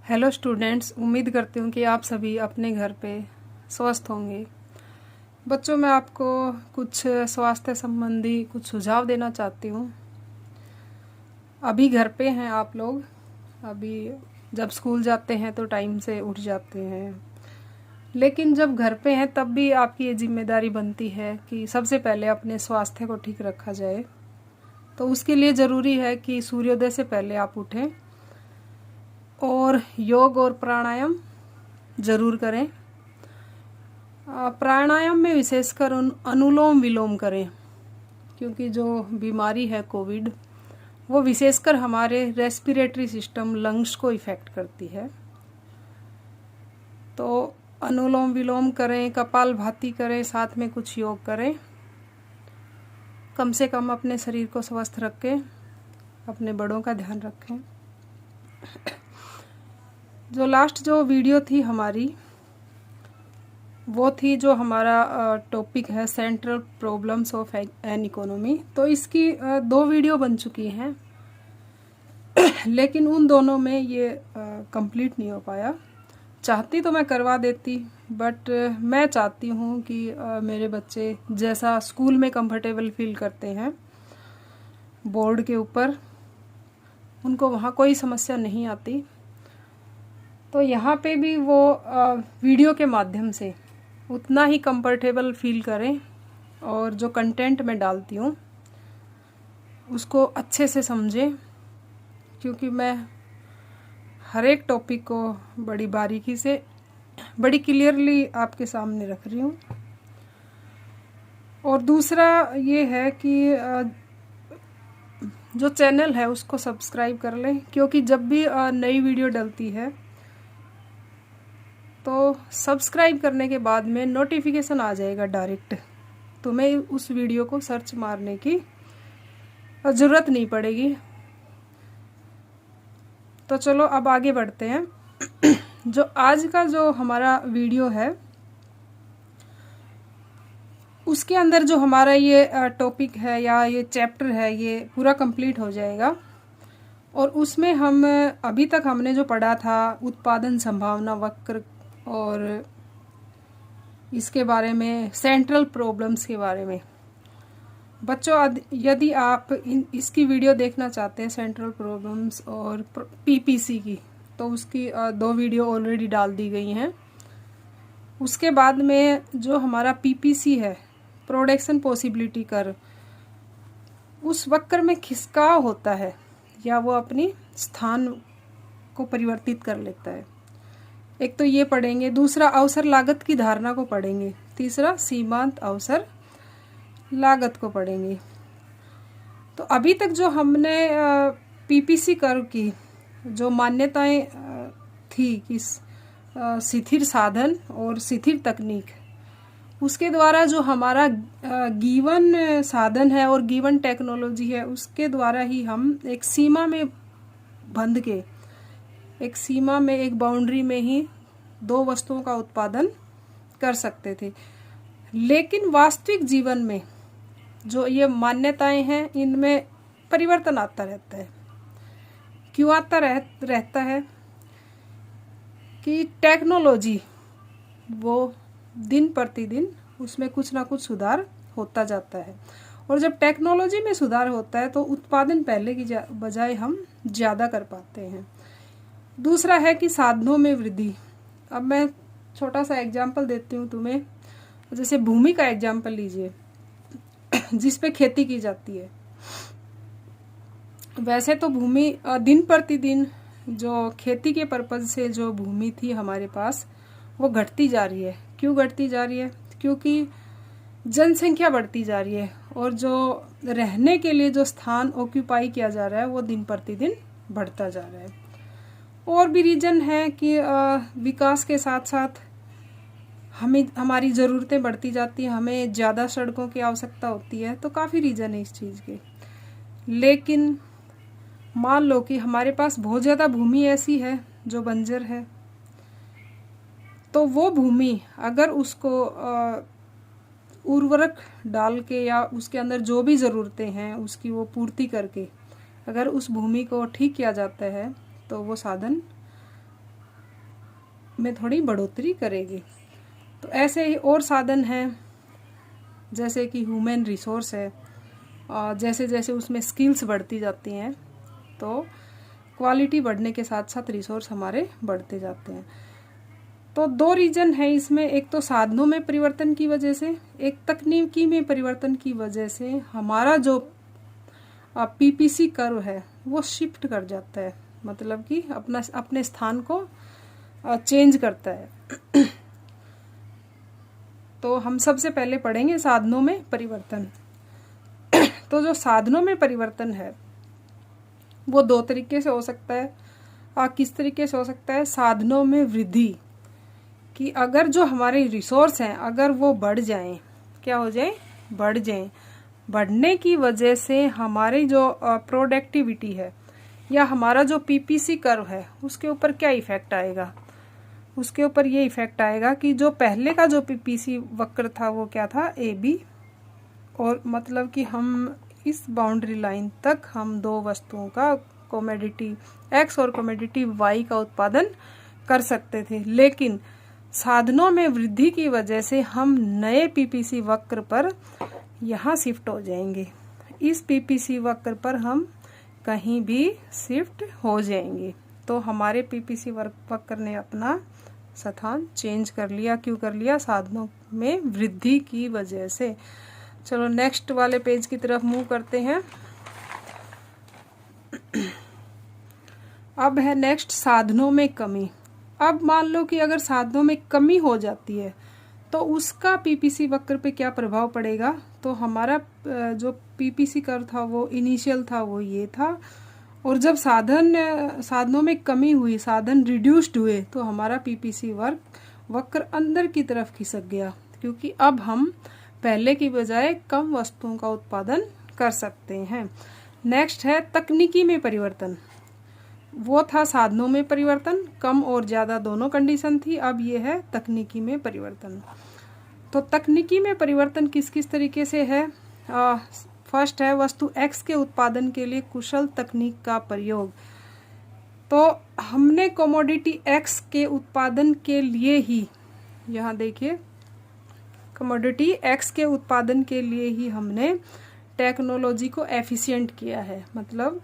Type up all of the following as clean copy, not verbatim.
Hello students, उम्मीद करती हूँ कि आप सभी अपने घर पे स्वस्थ होंगे। बच्चों, मैं आपको कुछ स्वास्थ्य संबंधी कुछ सुझाव देना चाहती हूँ। अभी घर पे हैं आप लोग, अभी जब स्कूल जाते हैं तो टाइम से उठ जाते हैं, लेकिन जब घर पे हैं तब भी आपकी ये जिम्मेदारी बनती है कि सबसे पहले अपने स्वास्थ्य को ठीक रखा जाए। तो उसके लिए ज़रूरी है कि सूर्योदय से पहले आप उठें और योग और प्राणायाम ज़रूर करें। प्राणायाम में विशेषकर अनुलोम विलोम करें, क्योंकि जो बीमारी है कोविड, वो विशेषकर हमारे रेस्पिरेटरी सिस्टम लंग्स को इफ़ेक्ट करती है। तो अनुलोम विलोम करें, कपालभाति करें, साथ में कुछ योग करें। कम से कम अपने शरीर को स्वस्थ रखें, अपने बड़ों का ध्यान रखें। जो लास्ट वीडियो थी हमारी, वो थी जो हमारा टॉपिक है central problems of an economy. तो इसकी 2 वीडियो बन चुकी हैं, लेकिन उन दोनों में ये कंप्लीट नहीं हो पाया। चाहती तो मैं करवा देती, बट मैं चाहती हूँ कि मेरे बच्चे जैसा स्कूल में कंफर्टेबल फील करते हैं बोर्ड के ऊपर, उनको वहाँ कोई समस्या नहीं आती। तो यहाँ पे भी वो वीडियो के माध्यम से उतना ही कंफर्टेबल फील करें और जो कंटेंट मैं डालती हूँ उसको अच्छे से समझें, क्योंकि मैं हर एक टॉपिक को बड़ी बारीकी से, बड़ी क्लियरली आपके सामने रख रही हूँ। और दूसरा ये है कि जो चैनल है उसको सब्सक्राइब कर लें, क्योंकि जब भी नई वीडियो डलती है तो सब्सक्राइब करने के बाद में नोटिफिकेशन आ जाएगा डायरेक्ट। तुम्हें उस वीडियो को सर्च मारने की ज़रूरत नहीं पड़ेगी। तो चलो अब आगे बढ़ते हैं। जो आज का जो हमारा वीडियो है उसके अंदर जो हमारा ये टॉपिक है या ये चैप्टर है, ये पूरा कंप्लीट हो जाएगा। और उसमें हम अभी तक हमने जो पढ़ा था उत्पादन संभावना वक्र और इसके बारे में, सेंट्रल प्रॉब्लम्स के बारे में। बच्चों, यदि आप इसकी वीडियो देखना चाहते हैं सेंट्रल प्रॉब्लम्स और पीपीसी की, तो उसकी 2 वीडियो ऑलरेडी डाल दी गई हैं। उसके बाद में जो हमारा पीपीसी है, प्रोडक्शन पॉसिबिलिटी कर्व, उस वक्र में खिसकाव होता है या वो अपनी स्थान को परिवर्तित कर लेता है। एक तो ये पढ़ेंगे, दूसरा अवसर लागत की धारणा को पढ़ेंगे, तीसरा सीमांत अवसर लागत को पढ़ेंगे। तो अभी तक जो हमने पीपीसी कर्व की जो मान्यताएं थी कि शिथिल साधन और शिथिल तकनीक, उसके द्वारा जो हमारा गिवन साधन है और गिवन टेक्नोलॉजी है, उसके द्वारा ही हम एक सीमा में बंध के, एक सीमा में, एक बाउंड्री में ही 2 वस्तुओं का उत्पादन कर सकते थे। लेकिन वास्तविक जीवन में जो ये मान्यताएं हैं, इनमें परिवर्तन आता रहता है। क्यों आता रहता है? कि टेक्नोलॉजी वो दिन प्रतिदिन उसमें कुछ ना कुछ सुधार होता जाता है, और जब टेक्नोलॉजी में सुधार होता है तो उत्पादन पहले की बजाय हम ज़्यादा कर पाते हैं। दूसरा है कि साधनों में वृद्धि। अब मैं छोटा सा एग्जाम्पल देती हूँ तुम्हें। जैसे भूमि का एग्जाम्पल लीजिए, जिस पे खेती की जाती है। वैसे तो भूमि दिन प्रतिदिन जो खेती के पर्पज से जो भूमि थी हमारे पास, वो घटती जा रही है। क्यों घटती जा रही है? क्योंकि जनसंख्या बढ़ती जा रही है और जो रहने के लिए जो स्थान ऑक्यूपाई किया जा रहा है वो दिन प्रतिदिन बढ़ता जा रहा है। और भी रीजन है कि विकास के साथ साथ हमारी ज़रूरतें बढ़ती जाती हैं, हमें ज़्यादा सड़कों की आवश्यकता होती है। तो काफ़ी रीज़न है इस चीज़ के। लेकिन मान लो कि हमारे पास बहुत ज़्यादा भूमि ऐसी है जो बंजर है, तो वो भूमि अगर उसको उर्वरक डाल के या उसके अंदर जो भी ज़रूरतें हैं उसकी वो पूर्ति करके अगर उस भूमि को ठीक किया जाता है तो वो साधन में थोड़ी बढ़ोतरी करेगी। तो ऐसे ही और साधन हैं, जैसे कि ह्यूमन रिसोर्स है, और जैसे जैसे उसमें स्किल्स बढ़ती जाती हैं तो क्वालिटी बढ़ने के साथ साथ रिसोर्स हमारे बढ़ते जाते हैं। तो दो रीजन है इसमें, एक तो साधनों में परिवर्तन की वजह से, एक तकनीकी में परिवर्तन की वजह से हमारा जो पीपीसी कर्व है वो शिफ्ट कर जाता है, मतलब कि अपने स्थान को चेंज करता है। तो हम सबसे पहले पढ़ेंगे साधनों में परिवर्तन। तो जो साधनों में परिवर्तन है वो दो तरीके से हो सकता है। किस तरीके से हो सकता है? साधनों में वृद्धि, कि अगर जो हमारे रिसोर्स हैं अगर वो बढ़ जाएं, क्या हो जाए? बढ़ जाएं। बढ़ने की वजह से हमारी जो प्रोडक्टिविटी है या हमारा जो पीपीसी कर्व है उसके ऊपर क्या इफेक्ट आएगा? उसके ऊपर ये इफेक्ट आएगा कि जो पहले का जो पीपीसी वक्र था वो क्या था? ए बी, और मतलब कि हम इस बाउंड्री लाइन तक हम दो वस्तुओं का कमोडिटी एक्स और कमोडिटी वाई का उत्पादन कर सकते थे, लेकिन साधनों में वृद्धि की वजह से हम नए पीपीसी वक्र पर यहाँ शिफ्ट हो जाएंगे। इस पीपीसी वक्र पर हम कहीं भी शिफ्ट हो जाएंगे। तो हमारे पीपीसी वक्र ने अपना स्थान चेंज कर लिया। क्यों कर लिया? साधनों में वृद्धि की वजह से। चलो नेक्स्ट वाले पेज की तरफ मूव करते हैं। अब है नेक्स्ट साधनों में कमी। अब मान लो कि अगर साधनों में कमी हो जाती है तो उसका पीपीसी वक्र पे क्या प्रभाव पड़ेगा? तो हमारा जो पीपीसी कर्व था वो इनिशियल था वो ये था, और जब साधनों में कमी हुई, साधन रिड्यूस्ड हुए, तो हमारा पीपीसी वक्र अंदर की तरफ खिसक गया, क्योंकि अब हम पहले की बजाय कम वस्तुओं का उत्पादन कर सकते हैं। नेक्स्ट है तकनीकी में परिवर्तन। वो था साधनों में परिवर्तन, कम और ज़्यादा दोनों कंडीशन थी। अब ये है तकनीकी में परिवर्तन। तो तकनीकी में परिवर्तन किस किस तरीके से है? फर्स्ट है वस्तु एक्स के उत्पादन के लिए कुशल तकनीक का प्रयोग। तो हमने कमोडिटी एक्स के उत्पादन के लिए ही, यहाँ देखिए, कमोडिटी एक्स के उत्पादन के लिए ही हमने टेक्नोलॉजी को एफिशिएंट किया है। मतलब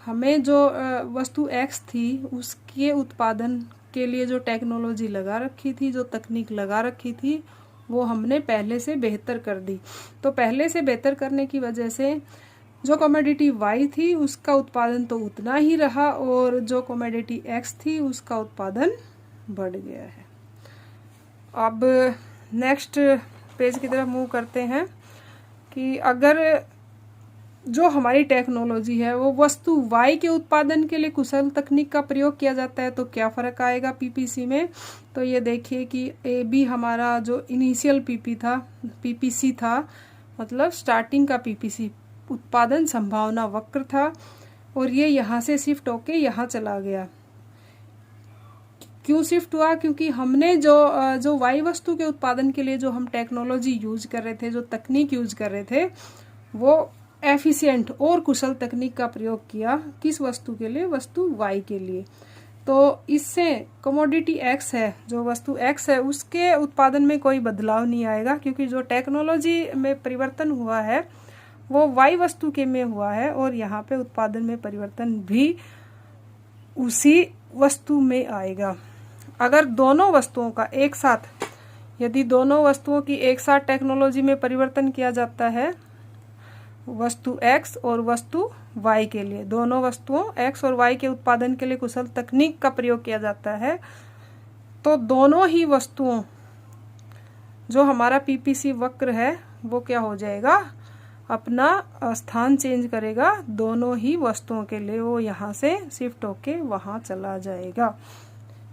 हमें जो वस्तु एक्स थी उसके उत्पादन के लिए जो टेक्नोलॉजी लगा रखी थी, जो तकनीक लगा रखी थी, वो हमने पहले से बेहतर कर दी। तो पहले से बेहतर करने की वजह से जो कमोडिटी वाई थी उसका उत्पादन तो उतना ही रहा, और जो कमोडिटी एक्स थी उसका उत्पादन बढ़ गया है। अब नेक्स्ट पेज की तरफ मूव करते हैं कि अगर जो हमारी टेक्नोलॉजी है वो वस्तु वाई के उत्पादन के लिए कुशल तकनीक का प्रयोग किया जाता है तो क्या फ़र्क आएगा पीपीसी में? तो ये देखिए कि ए बी हमारा जो इनिशियल पीपीसी था, मतलब स्टार्टिंग का पीपीसी उत्पादन संभावना वक्र था, और ये यहाँ से शिफ्ट होके यहाँ चला गया। क्यों शिफ्ट हुआ? क्योंकि हमने जो वाई वस्तु के उत्पादन के लिए जो हम टेक्नोलॉजी यूज कर रहे थे, जो तकनीक यूज कर रहे थे, वो एफिशिएंट और कुशल तकनीक का प्रयोग किया। किस वस्तु के लिए? वस्तु वाई के लिए। तो इससे कमोडिटी एक्स है, जो वस्तु एक्स है, उसके उत्पादन में कोई बदलाव नहीं आएगा, क्योंकि जो टेक्नोलॉजी में परिवर्तन हुआ है वो वाई वस्तु के में हुआ है, और यहाँ पे उत्पादन में परिवर्तन भी उसी वस्तु में आएगा। अगर दोनों वस्तुओं का एक साथ, यदि दोनों वस्तुओं की एक साथ टेक्नोलॉजी में परिवर्तन किया जाता है, वस्तु एक्स और वस्तु वाई के लिए, दोनों वस्तुओं एक्स और वाई के उत्पादन के लिए कुशल तकनीक का प्रयोग किया जाता है, तो दोनों ही वस्तुओं, जो हमारा पीपीसी वक्र है वो क्या हो जाएगा? अपना स्थान चेंज करेगा। दोनों ही वस्तुओं के लिए वो यहाँ से शिफ्ट होके वहाँ चला जाएगा,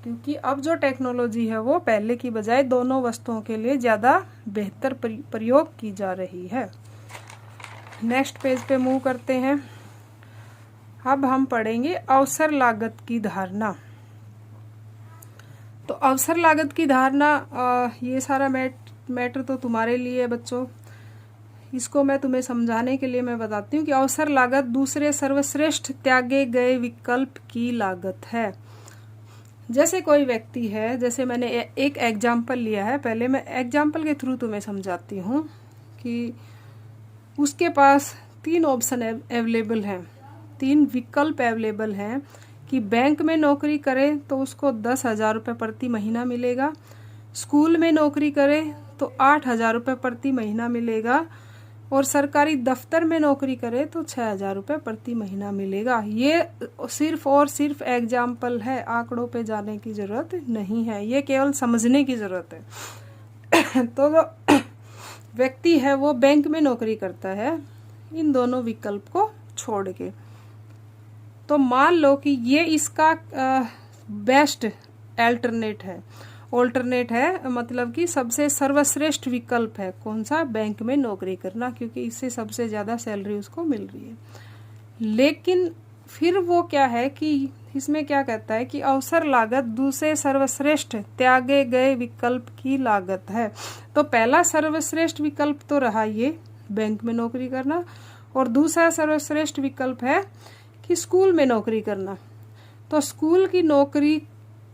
क्योंकि अब जो टेक्नोलॉजी है वो पहले की बजाय दोनों वस्तुओं के लिए ज़्यादा बेहतर प्रयोग की जा रही है। नेक्स्ट पेज पे मूव करते हैं। अब हम पढ़ेंगे अवसर लागत की धारणा। तो अवसर लागत की धारणा, ये सारा मैटर तो तुम्हारे लिए है बच्चों। इसको मैं तुम्हें समझाने के लिए मैं बताती हूँ कि अवसर लागत दूसरे सर्वश्रेष्ठ त्यागे गए विकल्प की लागत है। जैसे कोई व्यक्ति है, जैसे मैंने एक एग्जाम्पल लिया है, पहले मैं एग्जाम्पल के थ्रू तुम्हें समझाती हूँ कि उसके पास 3 ऑप्शन अवेलेबल हैं, 3 विकल्प अवेलेबल हैं कि बैंक में नौकरी करे तो उसको 10,000 रुपये प्रति महीना मिलेगा, स्कूल में नौकरी करे तो 8,000 रुपये प्रति महीना मिलेगा, और सरकारी दफ्तर में नौकरी करे तो 6,000 रुपये प्रति महीना मिलेगा। ये सिर्फ और सिर्फ एग्जाम्पल है, आंकड़ों पे जाने की ज़रूरत नहीं है, ये केवल समझने की ज़रूरत है। तो जो व्यक्ति है वो बैंक में नौकरी करता है इन दोनों विकल्प को छोड़ के, तो मान लो कि ये इसका बेस्ट ऑल्टरनेट है, मतलब कि सबसे सर्वश्रेष्ठ विकल्प है। कौन सा? बैंक में नौकरी करना, क्योंकि इससे सबसे ज़्यादा सैलरी उसको मिल रही है। लेकिन फिर वो क्या है कि इसमें क्या कहता है कि अवसर लागत दूसरे सर्वश्रेष्ठ त्यागे गए विकल्प की लागत है। तो पहला सर्वश्रेष्ठ विकल्प तो रहा ये बैंक में नौकरी करना, और दूसरा सर्वश्रेष्ठ विकल्प है कि स्कूल में नौकरी करना। तो स्कूल की नौकरी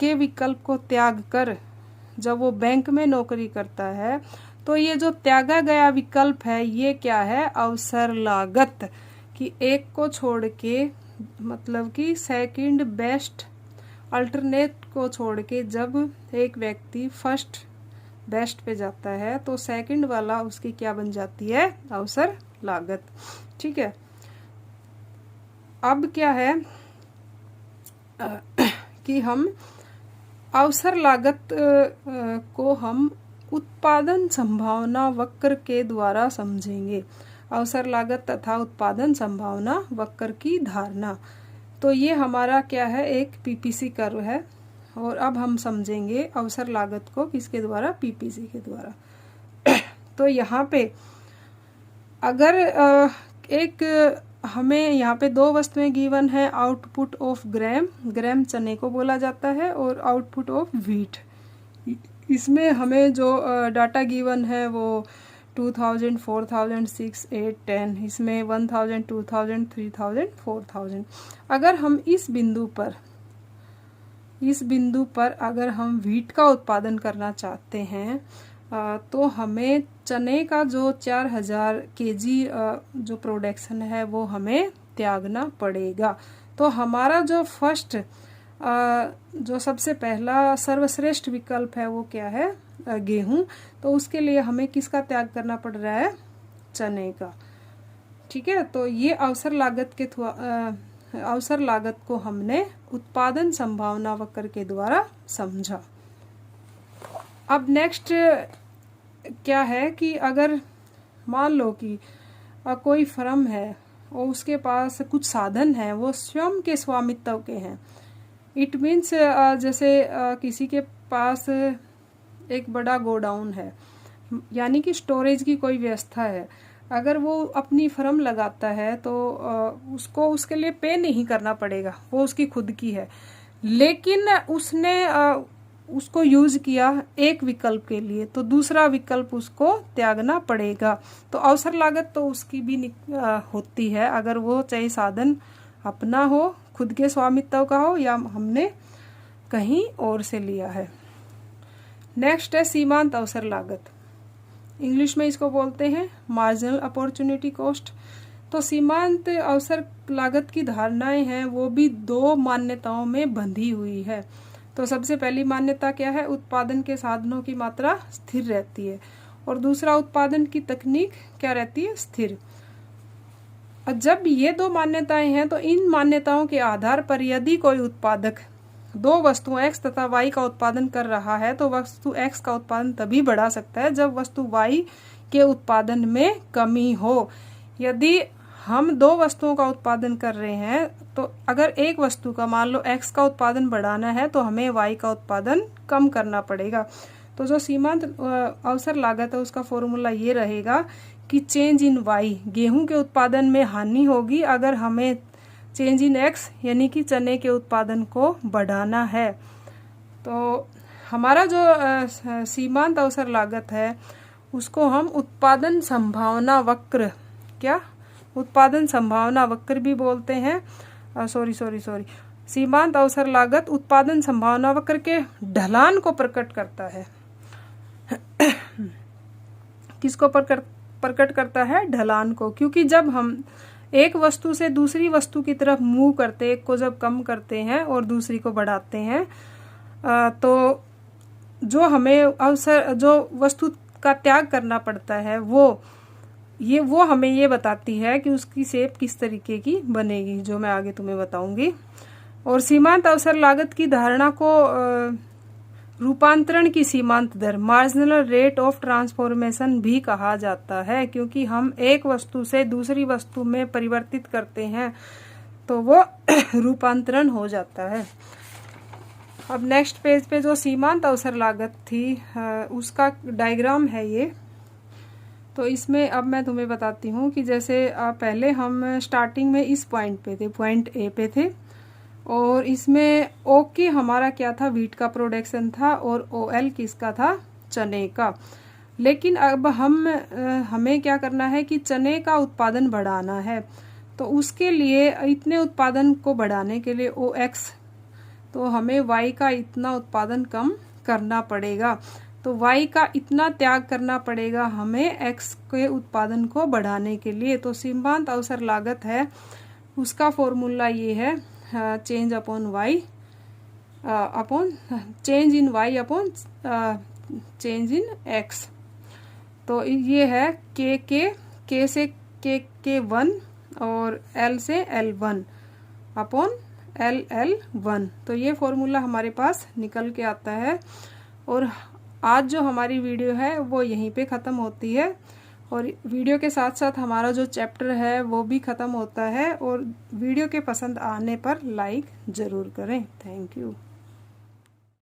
के विकल्प को त्याग कर जब वो बैंक में नौकरी करता है तो ये जो त्यागा गया विकल्प है ये क्या है? अवसर लागत। कि एक को छोड़ के, मतलब कि सेकंड बेस्ट अल्टरनेट को छोड़ के जब एक व्यक्ति फर्स्ट बेस्ट पे जाता है तो सेकंड वाला उसकी क्या बन जाती है? अवसर लागत। ठीक है। अब क्या है कि हम अवसर लागत को हम उत्पादन संभावना वक्र के द्वारा समझेंगे। अवसर लागत तथा उत्पादन संभावना वक्र की धारणा। तो ये हमारा क्या है? एक पीपीसी कर्व है, और अब हम समझेंगे अवसर लागत को किसके द्वारा? पीपीसी के द्वारा। तो यहाँ पे अगर एक हमें यहाँ पे 2 वस्तुएं गिवन है, आउटपुट ऑफ ग्राम चने को बोला जाता है, और आउटपुट ऑफ व्हीट। इसमें हमें जो डाटा गिवन है वो 2000, 4000, 6, 8, 10, इसमें 1000, 2000, 3000, 4000। अगर हम इस बिंदु पर अगर हम व्हीट का उत्पादन करना चाहते हैं तो हमें चने का जो 4000 केजी जो प्रोडक्शन है वो हमें त्यागना पड़ेगा। तो हमारा जो फर्स्ट जो सबसे पहला सर्वश्रेष्ठ विकल्प है वो क्या है? गेहूं। तो उसके लिए हमें किसका त्याग करना पड़ रहा है? चने का। ठीक है। तो ये अवसर लागत को हमने उत्पादन संभावना वक्र के द्वारा समझा। अब नेक्स्ट क्या है कि अगर मान लो कि कोई फर्म है और उसके पास कुछ साधन है, वो स्वयं के स्वामित्व के हैं। इट मीन्स जैसे किसी के पास एक बड़ा गोडाउन है, यानी कि स्टोरेज की कोई व्यवस्था है। अगर वो अपनी फर्म लगाता है तो उसको उसके लिए पे नहीं करना पड़ेगा, वो उसकी खुद की है। लेकिन उसने उसको यूज किया एक विकल्प के लिए, तो दूसरा विकल्प उसको त्यागना पड़ेगा। तो अवसर लागत तो उसकी भी होती है, अगर वो चाहे साधन अपना हो, खुद के स्वामित्व का हो, या हमने कहीं और से लिया है। नेक्स्ट है सीमांत अवसर लागत। इंग्लिश में इसको बोलते हैं मार्जिनल अपॉर्चुनिटी कॉस्ट। तो सीमांत अवसर लागत की धारणाएं हैं वो भी 2 मान्यताओं में बंधी हुई है। तो सबसे पहली मान्यता क्या है? उत्पादन के साधनों की मात्रा स्थिर रहती है, और दूसरा उत्पादन की तकनीक क्या रहती है? स्थिर। जब ये 2 मान्यताएं हैं तो इन मान्यताओं के आधार पर यदि कोई उत्पादक 2 वस्तुओं X तथा Y का उत्पादन कर रहा है तो वस्तु X का उत्पादन तभी बढ़ा सकता है जब वस्तु Y के उत्पादन में कमी हो। यदि हम 2 वस्तुओं का उत्पादन कर रहे हैं तो अगर एक वस्तु का मान लो X का उत्पादन बढ़ाना है तो हमें Y का उत्पादन कम करना पड़ेगा। तो जो सीमांत अवसर लागत है उसका फॉर्मूला ये रहेगा कि चेंज इन Y, गेहूं के उत्पादन में हानि होगी अगर हमें चेंज इन X यानी कि चने के उत्पादन को बढ़ाना है। तो हमारा जो सीमांत अवसर लागत है उसको हम उत्पादन संभावना वक्र, क्या उत्पादन संभावना वक्र भी बोलते हैं। सीमांत अवसर लागत उत्पादन संभावना वक्र के ढलान को प्रकट करता है। किसको प्रकट करता है? ढलान को। क्योंकि जब हम एक वस्तु से दूसरी वस्तु की तरफ मूव करते हैं, एक को जब कम करते हैं और दूसरी को बढ़ाते हैं, तो जो हमें अवसर, जो वस्तु का त्याग करना पड़ता है, वो हमें ये बताती है कि उसकी शेप किस तरीके की बनेगी, जो मैं आगे तुम्हें बताऊंगी। और सीमांत अवसर लागत की धारणा को रूपांतरण की सीमांत दर, मार्जिनल रेट ऑफ ट्रांसफॉर्मेशन भी कहा जाता है, क्योंकि हम एक वस्तु से दूसरी वस्तु में परिवर्तित करते हैं तो वो रूपांतरण हो जाता है। अब नेक्स्ट पेज पे जो सीमांत अवसर लागत थी उसका डायग्राम है ये। तो इसमें अब मैं तुम्हें बताती हूँ कि जैसे पहले हम स्टार्टिंग में इस पॉइंट पे थे, पॉइंट ए पे थे, और इसमें ओ की हमारा क्या था? व्हीट का प्रोडक्शन था, और OL किसका था? चने का। लेकिन अब हमें क्या करना है कि चने का उत्पादन बढ़ाना है। तो उसके लिए इतने उत्पादन को बढ़ाने के लिए OX, तो हमें Y का इतना उत्पादन कम करना पड़ेगा। तो Y का इतना त्याग करना पड़ेगा हमें X के उत्पादन को बढ़ाने के लिए। तो सीमांत अवसर लागत है, उसका फॉर्मूला ये है, change upon Y upon change in Y upon change in X। तो ये है K से K1 और L से L1 अपॉन LL1। तो ये फॉर्मूला हमारे पास निकल के आता है। और आज जो हमारी वीडियो है वो यहीं पे ख़त्म होती है, और वीडियो के साथ साथ हमारा जो चैप्टर है वो भी ख़त्म होता है। और वीडियो के पसंद आने पर लाइक ज़रूर करें। Thank you.